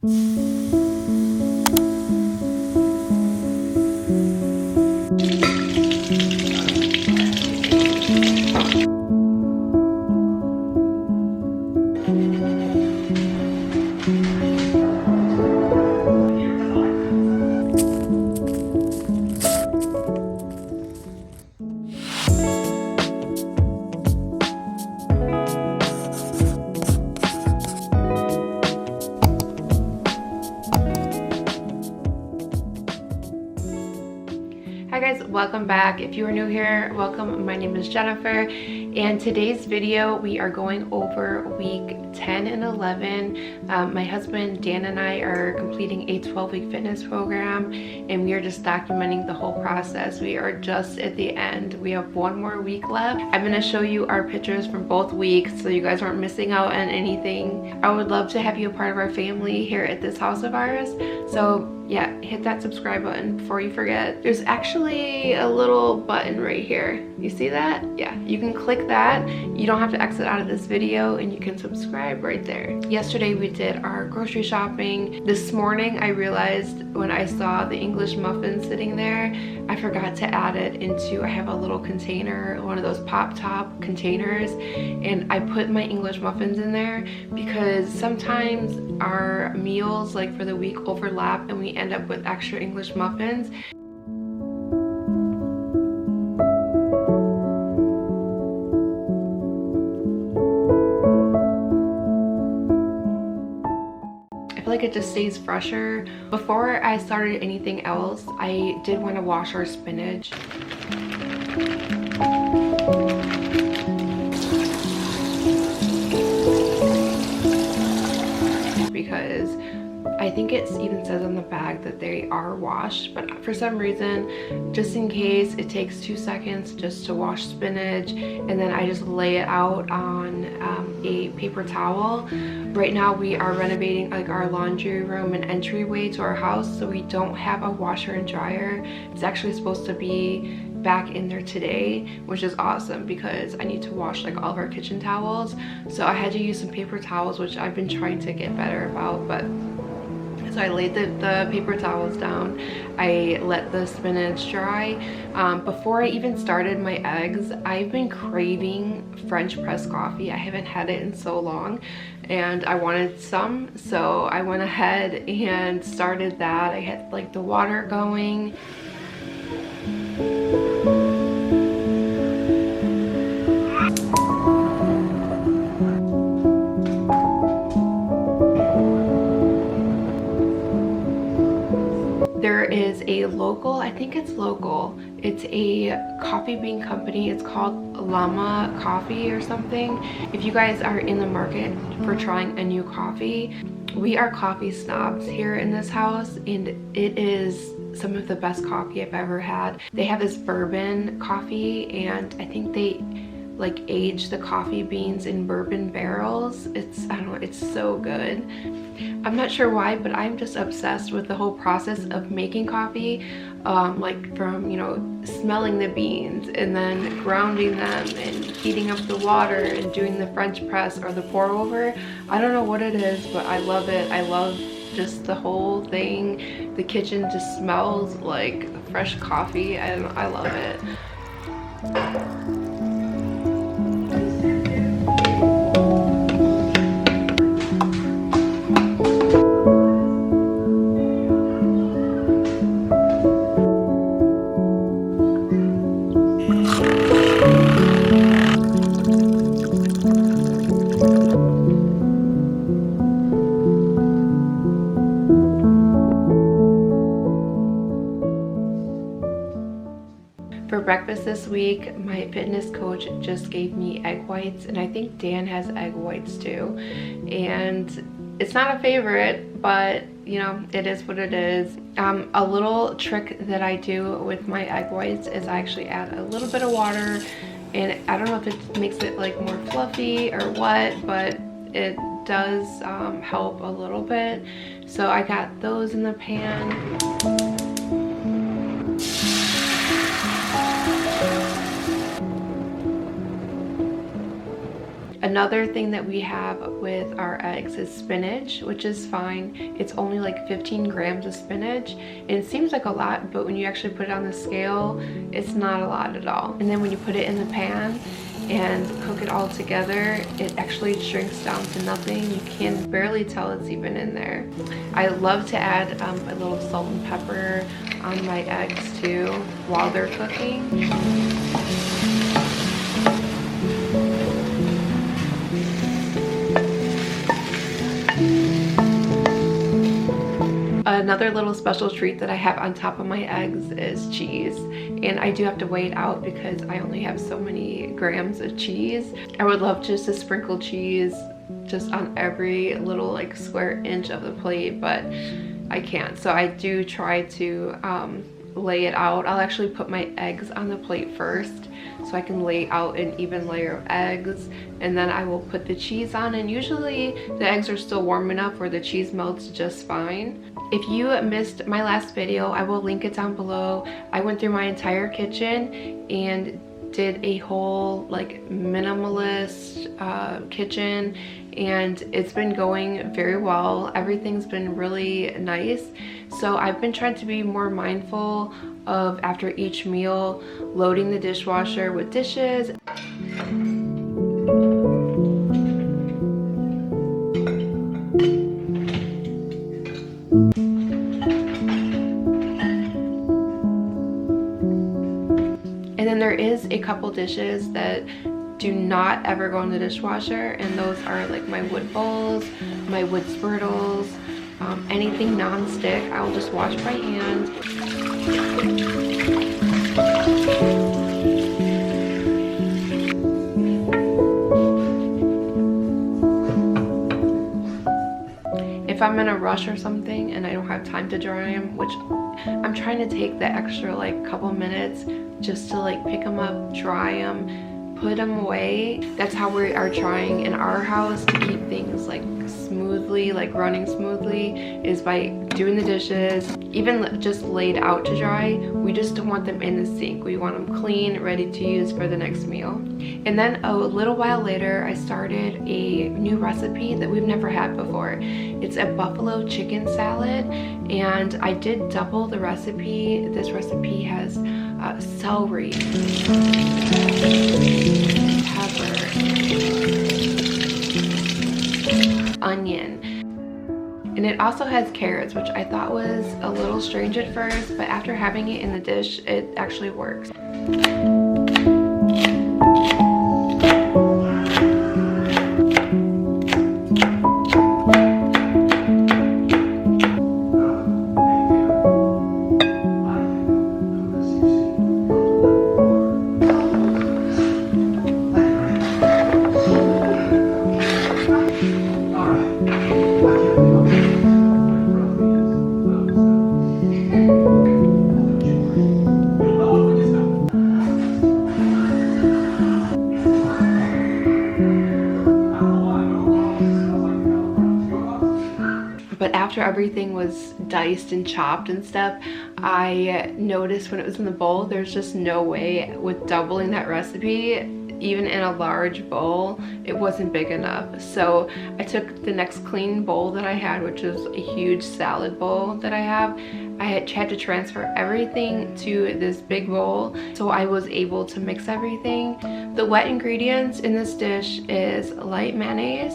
Hi guys, welcome back. If you are new here, welcome. My name is Jennifer, and today's video we are going over week 10 and 11. My husband Dan and I are completing a 12-week fitness program, and we are just documenting the whole process. We are just at the end. We have one more week left. I'm going to show you our pictures from both weeks so you guys aren't missing out on anything. I would love to have you a part of our family here at this house of ours. So yeah, hit that subscribe button before you forget. There's actually a little button right here. You see that? Yeah, you can click that. You don't have to exit out of this video, and you can subscribe right there. Yesterday we did our grocery shopping. This morning I realized when I saw the English muffin sitting there, I forgot to add it into, I have a little container, one of those pop top containers, and I put my English muffins in there because sometimes our meals like for the week overlap and we end up with extra English muffins. Like it just stays fresher. Before I started anything else, I did want to wash our spinach. Because I think it even says on the bag that they are washed, but for some reason, just in case, it takes 2 seconds just to wash spinach, and then I just lay it out on a paper towel. Right now we are renovating like our laundry room and entryway to our house, so we don't have a washer and dryer. It's actually supposed to be back in there today, which is awesome because I need to wash like all of our kitchen towels. So I had to use some paper towels, which I've been trying to get better about, but so I laid the paper towels down. I let the spinach dry. Before I even started my eggs, I've been craving French press coffee. I haven't had it in so long, and I wanted some, so I went ahead and started that. I had like the water going. There is a local, I think it's local, it's a coffee bean company. It's called Llama Coffee or something. If you guys are in the market for trying a new coffee, we are coffee snobs here in this house, and it is some of the best coffee I've ever had. They have this bourbon coffee, and I think they like age the coffee beans in bourbon barrels. It's, I don't know, it's so good. I'm not sure why, but I'm just obsessed with the whole process of making coffee, like from, you know, smelling the beans and then grounding them and heating up the water and doing the French press or the pour over. I don't know what it is, but I love it. I love just the whole thing. The kitchen just smells like fresh coffee, and I love it. For breakfast this week, my fitness coach just gave me egg whites, and I think Dan has egg whites too. And it's not a favorite, but you know, it is what it is. A little trick that I do with my egg whites is I actually add a little bit of water, and I don't know if it makes it like more fluffy or what, but it does help a little bit. So I got those in the pan. Another thing that we have with our eggs is spinach, which is fine. It's only like 15 grams of spinach, and it seems like a lot, but when you actually put it on the scale, it's not a lot at all. And then when you put it in the pan and cook it all together, it actually shrinks down to nothing. You can barely tell it's even in there. I love to add a little salt and pepper on my eggs too while they're cooking. Another little special treat that I have on top of my eggs is cheese, and I do have to weigh it out because I only have so many grams of cheese. I would love just to sprinkle cheese just on every little like square inch of the plate, but I can't. So I do try to lay it out. I'll actually put my eggs on the plate first so I can lay out an even layer of eggs, and then I will put the cheese on, and usually the eggs are still warm enough where the cheese melts just fine. If you missed my last video, I will link it down below. I went through my entire kitchen and did a whole like minimalist kitchen, and it's been going very well. Everything's been really nice. So I've been trying to be more mindful of, after each meal, loading the dishwasher with dishes. And then there is a couple dishes that do not ever go in the dishwasher, and those are like my wood bowls, my wood spurtles, anything non-stick. I will just wash by hand. If I'm in a rush or something and I don't have time to dry them, which I'm trying to take the extra like couple minutes just to like pick them up, dry them, put them away. That's how we are trying in our house to keep things like smoothly, like running smoothly, is by doing the dishes, even just laid out to dry. We just don't want them in the sink. We want them clean, ready to use for the next meal. And then a little while later, I started a new recipe that we've never had before. It's a buffalo chicken salad, and I did double the recipe. This recipe has celery, pepper, onion, and it also has carrots, which I thought was a little strange at first, but after having it in the dish, it actually works. But after everything was diced and chopped and stuff, I noticed when it was in the bowl, there's just no way with doubling that recipe, even in a large bowl, it wasn't big enough. So I took the next clean bowl that I had, which was a huge salad bowl that I have. I had to transfer everything to this big bowl, so I was able to mix everything. The wet ingredients in this dish is light mayonnaise,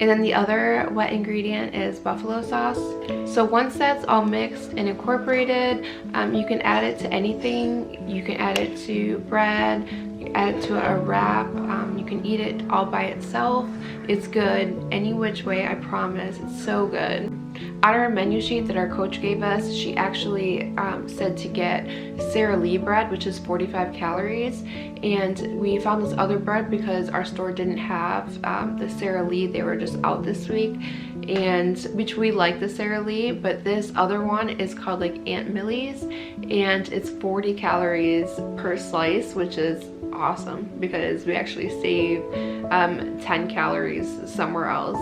and then the other wet ingredient is buffalo sauce. So once that's all mixed and incorporated, you can add it to anything. You can add it to bread, you can add it to a wrap, you can eat it all by itself. It's good any which way, I promise. It's so good. On our menu sheet that our coach gave us, she actually said to get Sara Lee bread, which is 45 calories. And we found this other bread because our store didn't have the Sara Lee. They were just out this week, and which we like the Sara Lee, but this other one is called like Aunt Millie's, and it's 40 calories per slice, which is awesome because we actually save 10 calories somewhere else.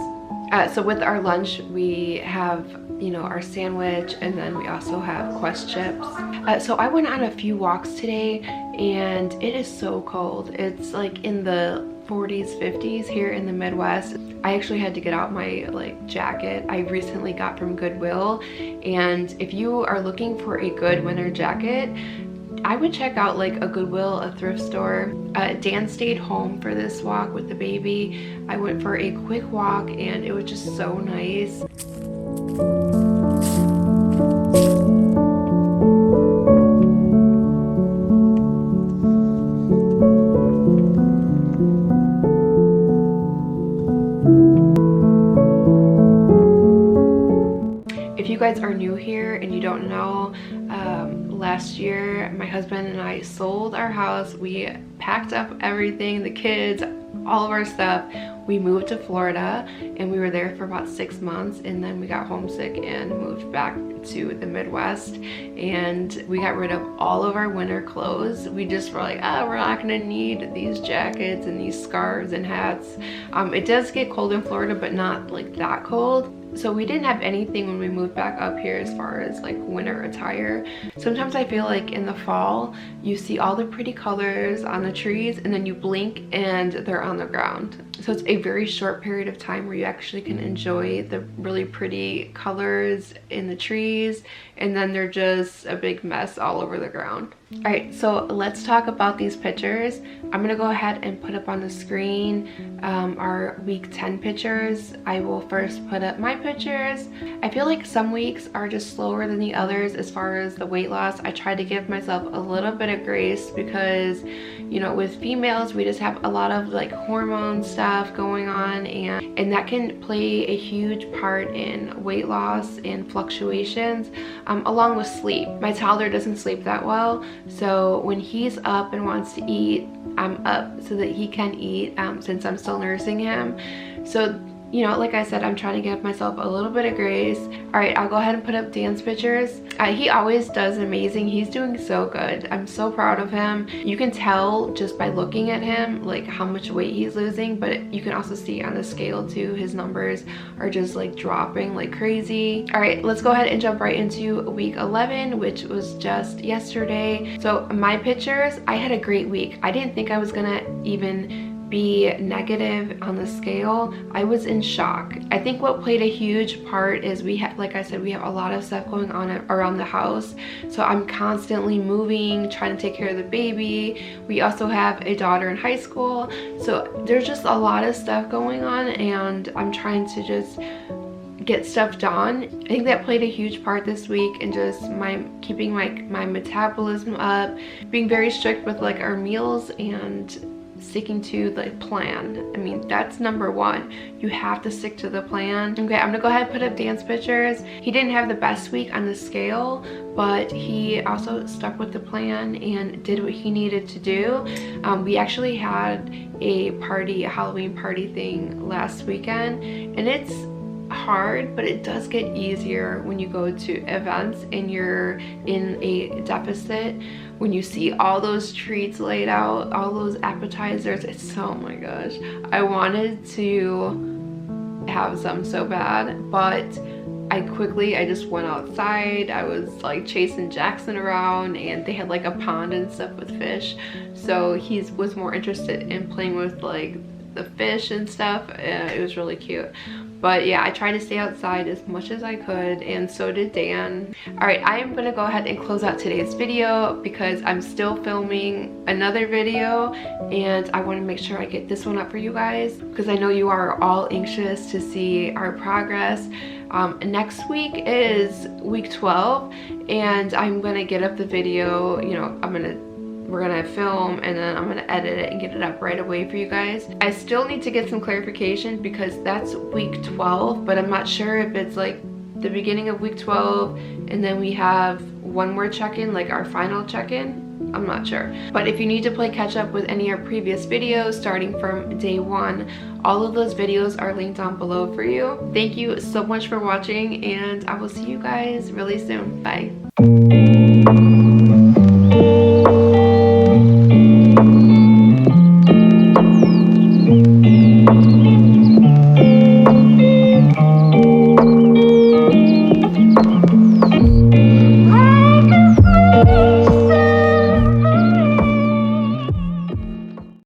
So with our lunch, we have, you know, our sandwich, and then we also have Quest chips. So I went on a few walks today, and it is so cold. It's like in the 40s, 50s here in the Midwest. I actually had to get out my like jacket I recently got from Goodwill, and if you are looking for a good winter jacket, I would check out like a Goodwill, a thrift store. Dan stayed home for this walk with the baby. I went for a quick walk and it was just so nice. If you guys are new here and you don't know, last year my husband and I sold our house. We packed up everything, the kids, all of our stuff. We moved to Florida and we were there for about 6 months, and then we got homesick and moved back to the Midwest, and we got rid of all of our winter clothes. We just were like, oh, we're not gonna need these jackets and these scarves and hats. It does get cold in Florida, but not like that cold. So we didn't have anything when we moved back up here as far as like winter attire. Sometimes I feel like in the fall you see all the pretty colors on the trees and then you blink and they're on the ground. So it's a very short period of time where you actually can enjoy the really pretty colors in the trees, and then they're just a big mess all over the ground. All right, so let's talk about these pictures. I'm gonna go ahead and put up on the screen our week 10 pictures. I will first put up my pictures. I feel like some weeks are just slower than the others as far as the weight loss. I try to give myself a little bit of grace because, you know, with females we just have a lot of like hormone stuff going on, and that can play a huge part in weight loss and fluctuations, along with sleep. My toddler doesn't sleep that well, so when he's up and wants to eat, I'm up so that he can eat, since I'm still nursing him. So, you know, like I said, I'm trying to give myself a little bit of grace. All right, I'll go ahead and put up Dan's pictures. He always does amazing. He's doing so good. I'm so proud of him. You can tell just by looking at him like how much weight he's losing, but you can also see on the scale too, his numbers are just like dropping like crazy. All right, let's go ahead and jump right into week 11, which was just yesterday. So my pictures, I had a great week. I didn't think I was gonna even be negative on the scale. I was in shock. I think what played a huge part is we have, like I said, we have a lot of stuff going on around the house. So I'm constantly moving, trying to take care of the baby. We also have a daughter in high school. So there's just a lot of stuff going on, and I'm trying to just get stuff done. I think that played a huge part this week in just keeping my metabolism up, being very strict with like our meals and sticking to the plan. I mean, that's number one. You have to stick to the plan. Okay, I'm gonna go ahead and put up Dan's pictures. He didn't have the best week on the scale, but he also stuck with the plan and did what he needed to do. We actually had a Halloween party thing last weekend, and it's hard, but it does get easier when you go to events and you're in a deficit. When you see all those treats laid out, all those appetizers, it's so, oh my gosh, I wanted to have some so bad, but I just went outside. I was like chasing Jackson around, and they had like a pond and stuff with fish, so he was more interested in playing with like the fish and stuff. It was really cute. But yeah, I tried to stay outside as much as I could, and so did Dan. All right, I am gonna go ahead and close out today's video because I'm still filming another video, and I wanna make sure I get this one up for you guys because I know you are all anxious to see our progress. Next week is week 12, and I'm gonna get up the video, you know, we're gonna film and then I'm gonna edit it and get it up right away for you guys. I still need to get some clarification because that's week 12, but I'm not sure if it's like the beginning of week 12 and then we have one more check-in, like our final check-in. I'm not sure. But if you need to play catch up with any of our previous videos starting from day 1, all of those videos are linked down below for you. Thank you so much for watching, and I will see you guys really soon. Bye.